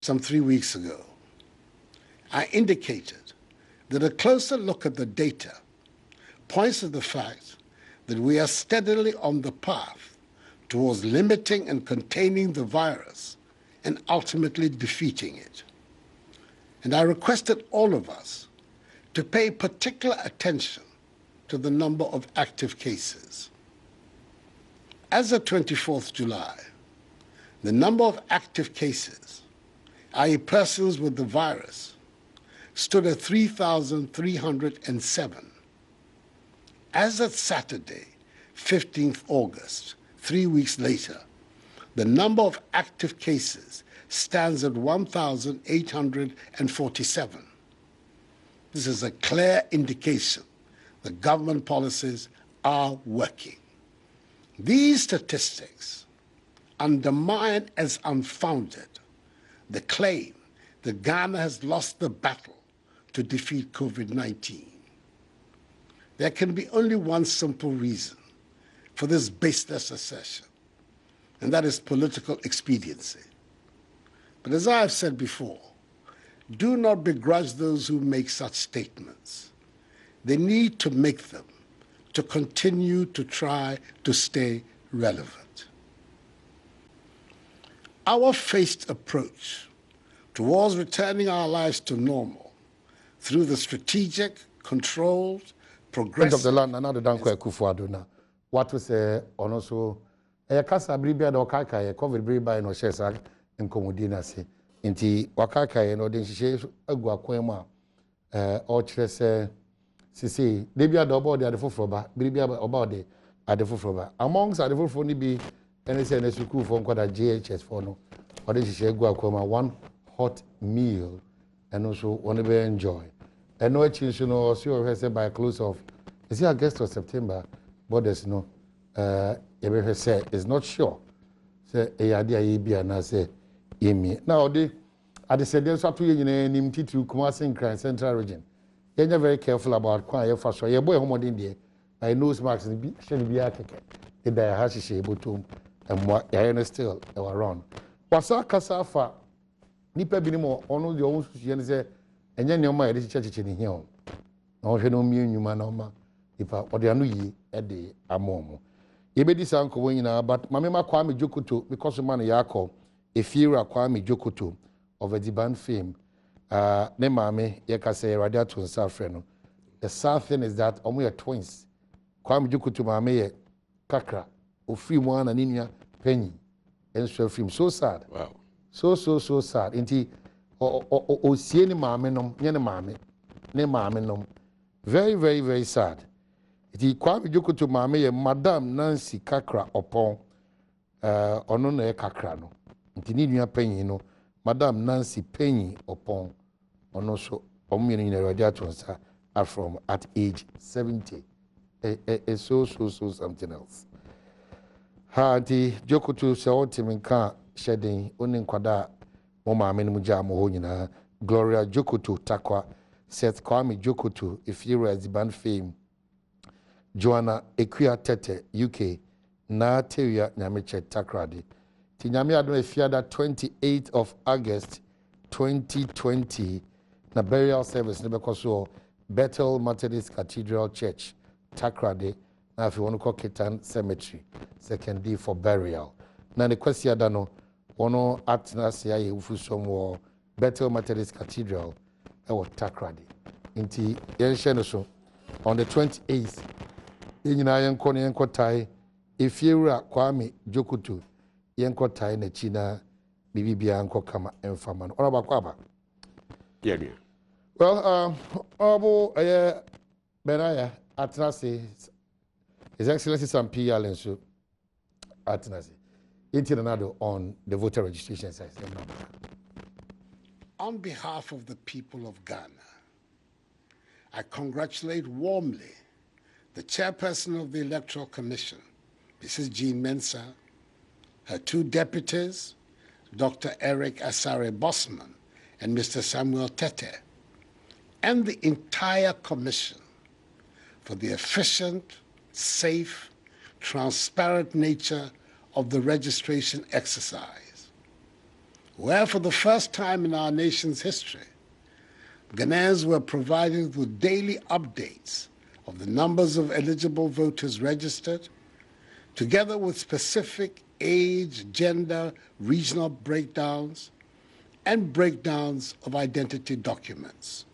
some 3 weeks ago, I indicated that a closer look at the data points to the fact that we are steadily on the path towards limiting and containing the virus and ultimately defeating it. And I requested all of us to pay particular attention to the number of active cases. As of 24th July, the number of active cases, i.e. persons with the virus, stood at 3,307. As of Saturday, 15th August, 3 weeks later, the number of active cases stands at 1,847. This is a clear indication that government policies are working. These statistics undermine as unfounded the claim that Ghana has lost the battle to defeat COVID-19. There can be only one simple reason for this baseless assertion, and that is political expediency. But as I have said before, do not begrudge those who make such statements. They need to make them to continue to try to stay relevant. Our phased approach towards returning our lives to normal through the strategic, controlled, progressive... of the land, another Danko Kufuaduna. What was also a casa bribia or kaka, a covered briba no shesa and commodinasi. Inti wakaka and odin a guaquema, or chese. Sisi, debia double the Adefofroba, Bribia about the Adefofroba. Amongst Adefofoni be NSN school from quite a JHS for no, or this is a guacoma, one hot meal, and also one to enjoy. And no change, you know, so said by close of, is it August or September? But there's no, every say is not sure. Say, a idea be and I say, Amy. Now, they, I said, there's up to you in Nimti to Kumasi Crime Central Region. You're very careful about quiet first. Your boy home in there. I know marks and shall be a keke. If they are able to and what I still around. Wasa Casafa Nipa Binimo, only the own say, and then your mind is church in here. No, she no mean you manoma. If I or the anu at the amomo. You be this uncle when you know, but Mamma Kwame Jokuto because of money Yako, if you are Kwame Jokuto of a Diban fame. Ne mame yeka say radia to South the sad thing is that we are twins. Kwame Jukutu mame ye kakra ofri mu ana ninia penny and so film so sad. Wow. So sad. Inti o sie ni mame nom nye ne mame nom. Very very very sad. Iti Kwame Jukutu mame ye Madam Nancy Kakra Opon ono na ye kakra no. Inti ni nua penny no Madam Nancy Penny Opon and also radiators are from at age 70. So something else. Hanti Jokutu Saotiminka shedding uninquada Moma Menmuja Mohonina Gloria Jokutu Takwa Seth Kwame Jokutu if you as the band fame Joanna Equia Tete UK Na Teria Nyamiche Takradi Tinyami Adom Efiada 28th of August 2020 na burial service nebekoso Bethel Methodist Cathedral Church Takrade na if you want to call Ketan Cemetery second day for burial na ne kwasi adano ono atnase ya ufusom wo Bethel Methodist Cathedral e Takrade inti yenhye no so on the 28th yenyina yenko ne yenko tai efiewura Kwame Jokutu yenko tai na china bibibia anko kama emfama no oraba kwaba. Yeah. Well, Benaya Atnasi, His Excellency Sam P. Alensu Atnasi, Intinanado on the voter registration site. On behalf of the people of Ghana, I congratulate warmly the chairperson of the Electoral Commission, Mrs. Jean Mensah, her two deputies, Dr. Eric Asare Bosman and Mr. Samuel Tete, and the entire commission for the efficient, safe, transparent nature of the registration exercise. where for the first time in our nation's history, Ghanaians were provided with daily updates of the numbers of eligible voters registered, together with specific age, gender, regional breakdowns, and breakdowns of identity documents.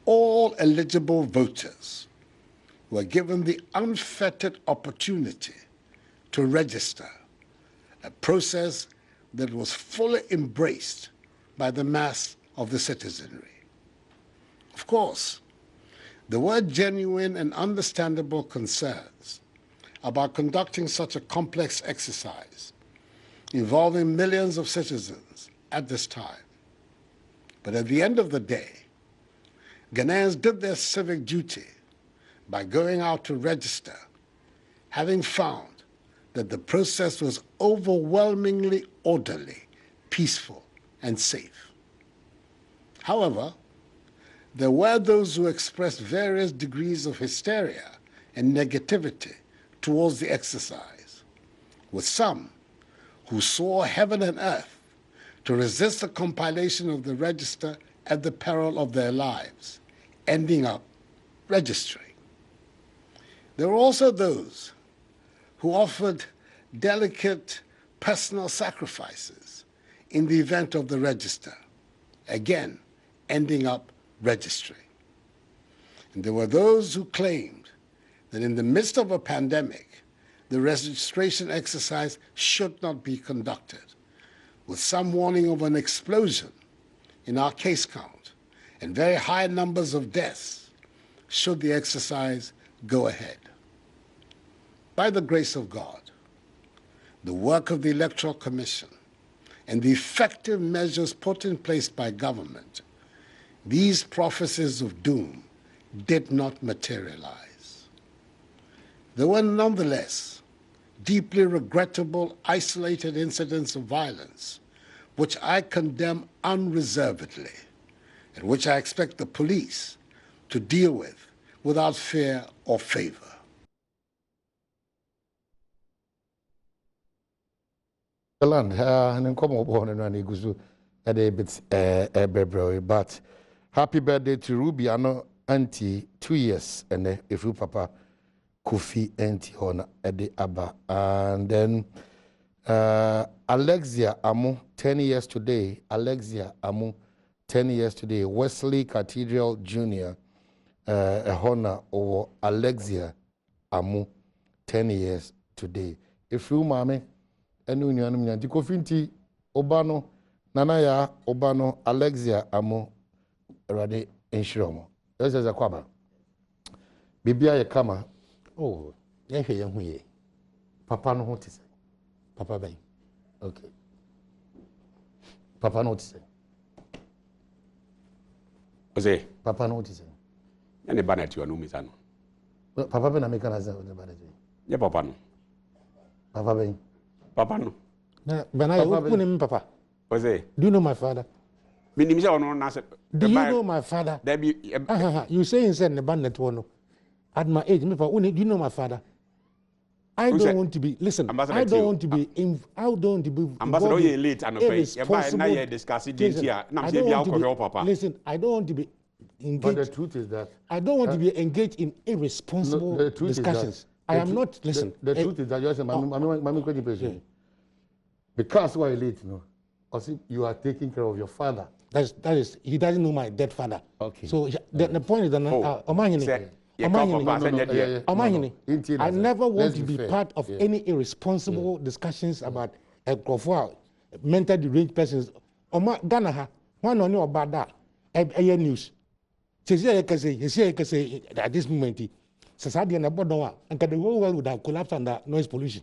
All eligible voters were given the unfettered opportunity to register, a process that was fully embraced by the mass of the citizenry. Of course, there were genuine and understandable concerns about conducting such a complex exercise involving millions of citizens at this time. But at the end of the day, Ghanaians did their civic duty by going out to register, having found that the process was overwhelmingly orderly, peaceful, and safe. However, there were those who expressed various degrees of hysteria and negativity towards the exercise, with some who swore heaven and earth to resist the compilation of the register at the peril of their lives, ending up registering. There were also those who offered delicate personal sacrifices in the event of the register, again ending up registering. And there were those who claimed that in the midst of a pandemic, the registration exercise should not be conducted, with some warning of an explosion in our case count and very high numbers of deaths should the exercise go ahead. By the grace of God, the work of the Electoral Commission and the effective measures put in place by government, these prophecies of doom did not materialize. There were nonetheless deeply regrettable isolated incidents of violence, which I condemn unreservedly, and which I expect the police to deal with without fear or favor. Land, and come upon and iguzu at a bit, but happy birthday to Ruby, ano auntie 2 years, and if you papa Kofi auntie on Ede Abba, and then Alexia Amu 10 years today. Alexia Amu 10 years today. Wesley Cathedral Junior, a honor or Alexia Amu 10 years today. If you mame. Enu nyanu nyanti kofinti obano nanaya obano Alexia Amo rade enshromo eza kwaba bibia ye kama oh ye hwe ye hu ye papa no hotise papa ben okay papa no hotise oze papa no hotise ene banati wanu misano papa ben ameka na za ne banati ye papa no papa ben papa no. When I open him, Papa. What's it? Do you know my father? Do you know my father? You say in the bandit one. At my age, do you know my father? I don't want to be. Listen, I don't want to be. I don't want to be. Ambassador, you late and now discussing this here. Listen, I don't want to be engaged. But the truth is that I don't want to be engaged in irresponsible discussions. I am not. Listen. The truth is that you say, because why late, you know, or see, you are taking care of your father. That is. He doesn't know my dead father. Okay. So the point is that I never want to be part of any irresponsible discussions about a mental deranged persons. Ghana ha one on about that. News. At this moment. Society and the whole world would have collapsed under noise pollution.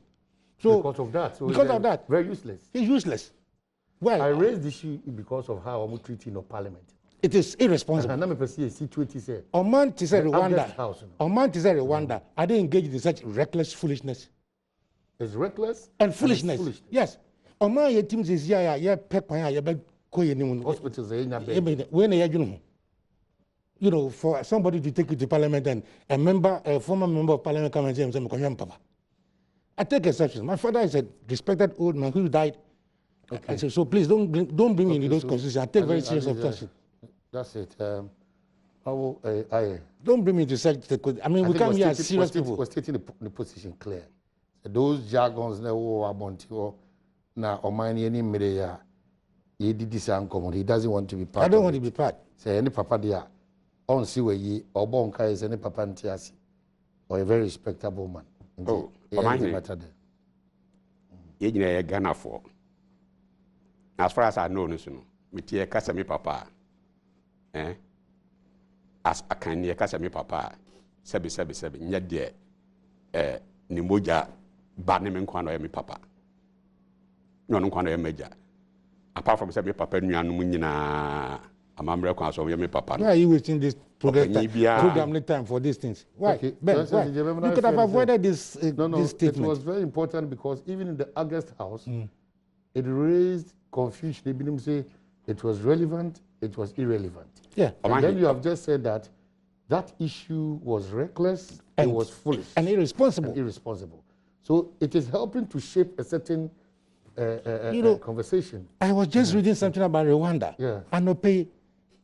So because of that. So because of that. Very useless. It's useless. Well, I raised the issue because of how I'm treating of parliament. It is irresponsible. Oman is a Rwanda. Are they engaged in such reckless foolishness? It's reckless and foolishness. Yes. Oman your teams is hospitals you know, for somebody to take you to parliament and a former member of parliament come and say, Papa. I take exception. My father is a respected old man who died Okay. I say, so please don't bring me into those conversations. I take very serious of question. That's it. Don't bring me into such. I mean, we come here as serious people. We're stating the position clear. So those jargons that are about now, or mine any media, he did this uncommon. He doesn't want to be part. I don't want to be part. Say any papa there, on see where ye or bonka is any papa ntiasi, or a very respectable man. Oh, matter there. You Ghana for. As far as I know, no, with your Casami papa, as a kind of Casami papa, sebi, yet there, Nimoja, Barnum Quano, mi papa. No, Quano major. Apart from Semi Papa, Munina, a member of your papa. Why are you wasting this program time for these things? Why? Okay. Ben, why? You could have avoided this this statement. It was very important because even in the August House, it raised confusion. They didn't say it was relevant, it was irrelevant. Yeah. And then you have just said that that issue was reckless, it was foolish. And irresponsible. So it is helping to shape a certain conversation. I was just reading something about Rwanda. Yeah.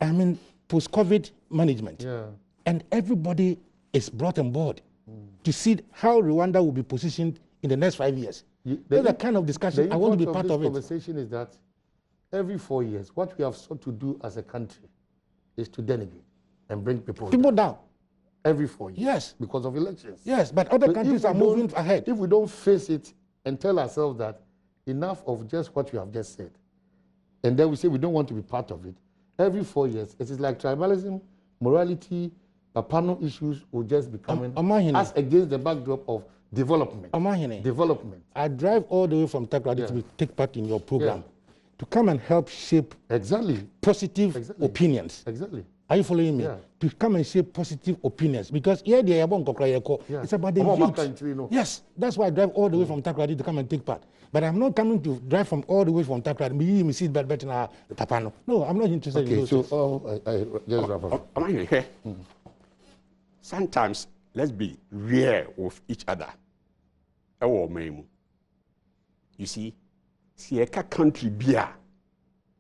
And post-COVID management. Yeah. And everybody is brought on board to see how Rwanda will be positioned in the next 5 years. That's the kind of discussion I want to be part of it. The conversation is that every 4 years, what we have sought to do as a country is to denigate and bring people down. Every 4 years. Yes. Because of elections. Yes, but other countries are moving ahead. If we don't face it and tell ourselves that enough of just what you have just said, and then we say we don't want to be part of it, every 4 years, it is like tribalism, morality, Papano issues will just be coming as against the backdrop of development. Development. I drive all the way from Takrady to take part in your program to come and help shape positive opinions. Exactly. Are you following me? Yeah. To come and shape positive opinions. Because here they are it's about the youth. Yes, that's why I drive all the way from Takrady to come and take part. But I'm not coming to drive from all the way from Takrady. Me see better now, Papano. No, I'm not interested in those things. So I just wrap up. Sometimes let's be real with each other. You see a country beer,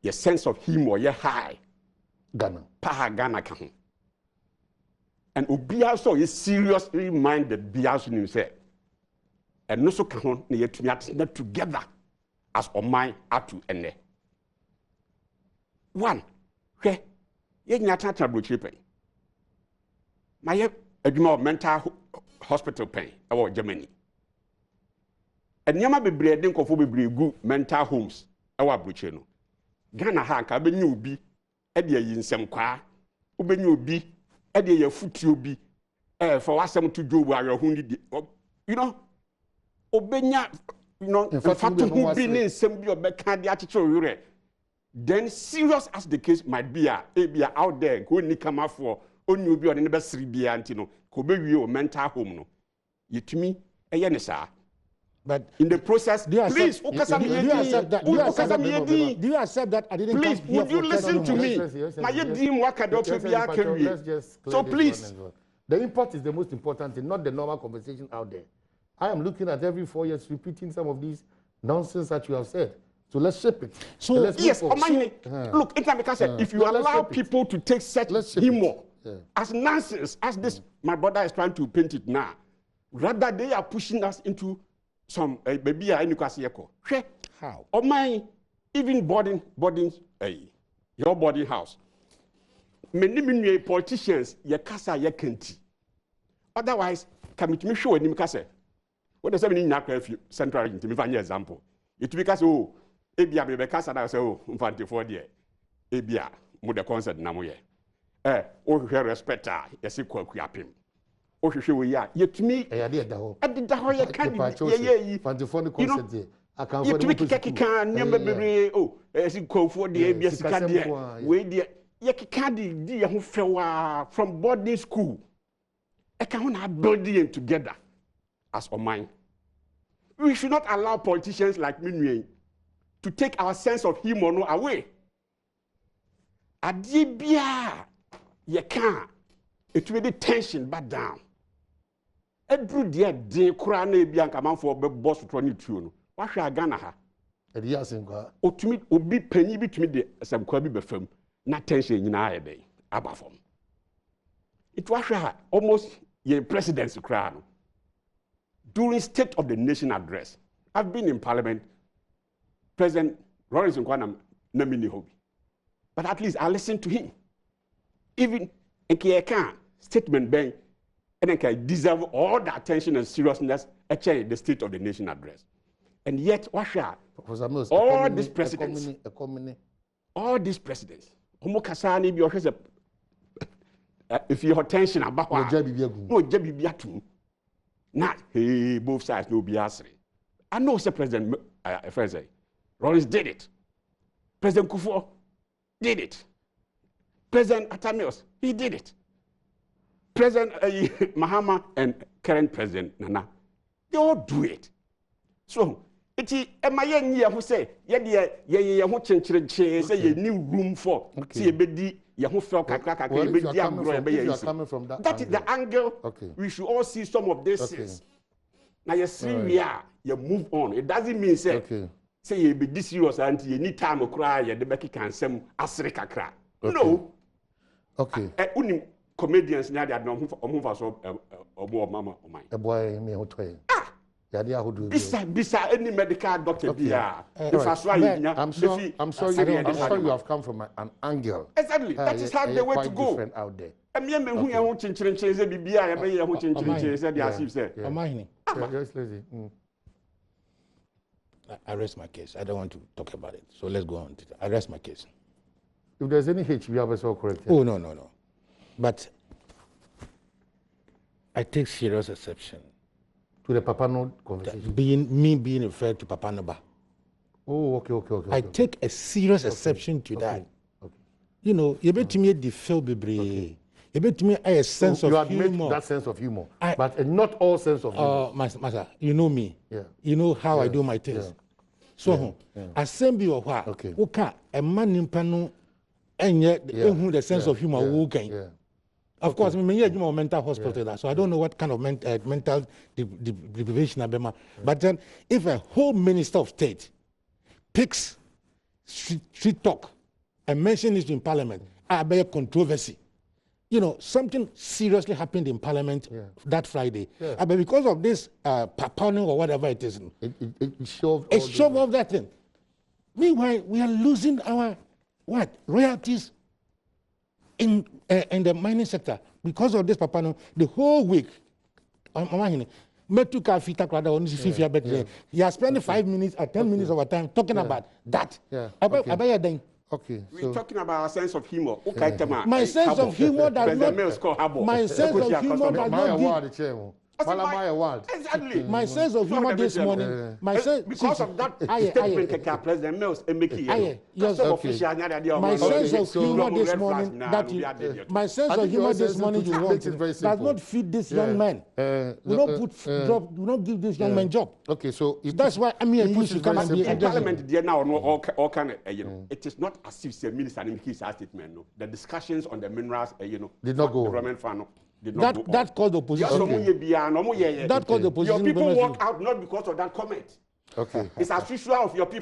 your sense of humor, you're high. Ghana can. And Ubia so is seriously minded Bias in himself. And no so can near to together as on my atu ene. One, okay, ye nyata bloche pen. My adwuma mental hospital pen about Germany. And nyama bebre den kofo bebre gu mental homes awa bloche no. Ghana ha ka be nyu bi e de yinsem kwa obenyu obi e de yafuti obi for wasem to job ayehu ni you know obenya fatu hu bi ne nsem bi obeka de achichiro yure. Then serious as the case might be out there go ni kama for onyu obi o ne be siri bia antino ko be wie o mental home no yetumi eye ne saa. But in the process, please, do you accept that? Do you accept that I didn't please, would you listen to me? So please. The import is the most important thing, not the normal conversation out there. I am looking at every 4 years repeating some of these nonsense that you have said. So let's shape it. So yes, look, if you allow people to take such humor as nonsense, as this, my brother is trying to paint it now, rather they are pushing us into some baby I how? Or my even boarding your boarding house. Many politicians ye kasa ye kenti. Otherwise, can me show any kasa. What does that mean in central to me find example? It because ebia be kasa na say mfante for there. Ebia mo the concert na mo ye. O hwe respecta yesi kwaku apem. O hwehwe we ya yetumi da ho ye kan ye fantefo the concert there akan for the keka nyamba bebre esi kwafo there bia sika there we there ye keka di ye ho fewa from boarding school e kan ho na building together as a mind. We should not allow politicians like me to take our sense of humor no away. Adi bia ye can it will be tension back down. Edru dia de kura na bia nkamanfo be boss to ni tuo no. Wa hwe Ghana ha. Otumi obi panyi bi tumi de asabkwa bi befam na tension nyina ayebe abafom. It was almost your presidency crown. During State of the Nation address, I've been in Parliament. President Lawrence Nkwana Namini Hobi. But at least I listened to him. Even in Kiyeka statement bang, and I deserve all the attention and seriousness actually the State of the Nation address. And yet, all these presidents, if you have tension about no jabi nah, hey, both sides no biasri. I know, Sir President Lawrence did it. President Kufuor did it. President Atamios, he did it. President Mahama and current President Nana, they all do it. So, it's a mayen year who say, yeah, who change say a new room for see a bedi. If you are coming from that is the angle. We should all see some of these things. Now you see, you move on. It doesn't mean say you be this serious until you need time to cry. You the Becky can say Africa cry. No. Okay. Only comedians now they are not move us or mama or mine. A boy me who try. Bisa any medical doctor I'm sure you have come from an angle. Exactly. That is how the way to go. Out there. I rest my case. I don't want to talk about it. So let's go on. I rest my case. If there's any hitch, we have also correct. Oh, no. But I take serious exception to the Papano conversation. Being referred to Papanoba. Oh, okay. I take a serious exception to that. Okay. You know, you bet me the feel be you bet me a sense of humor. That sense of humor, but not all sense of humor. Master, you know me. Yeah. You know how I do my things. Yeah. So, assembly or what? Okay. Okay. A man in pano, and yet the sense of humor. Okay. Of course, I mean, you're a mental hospital, so I don't know what kind of mental deprivation I've been. But then, if a whole minister of state picks street talk and mentions it in parliament, I bear controversy. You know, something seriously happened in parliament that Friday. But because of this paponing or whatever it is, it shoved off that thing. Meanwhile, we are losing our royalties in the mining sector because of this papano. The whole week, he has spent 5 minutes or 10 minutes of our time talking about that. Okay, we're talking about our sense of humor. My sense of humor does not. My sense of humor does not. Exactly. My sense of humor this morning. Because of that statement, President Mills and Mickey. My sense of humor this morning. My sense of humor this morning. You want does not feed this young man. We don't give this young man job. Okay, so that's why I mean you should come and be in Parliament. There now, all kind of it is not as if the minister and Mickey's statement. No, the discussions on the minerals, did not go. That caused opposition. That caused opposition. Your people walk out not because of that comment. Okay. It's as usual of your people.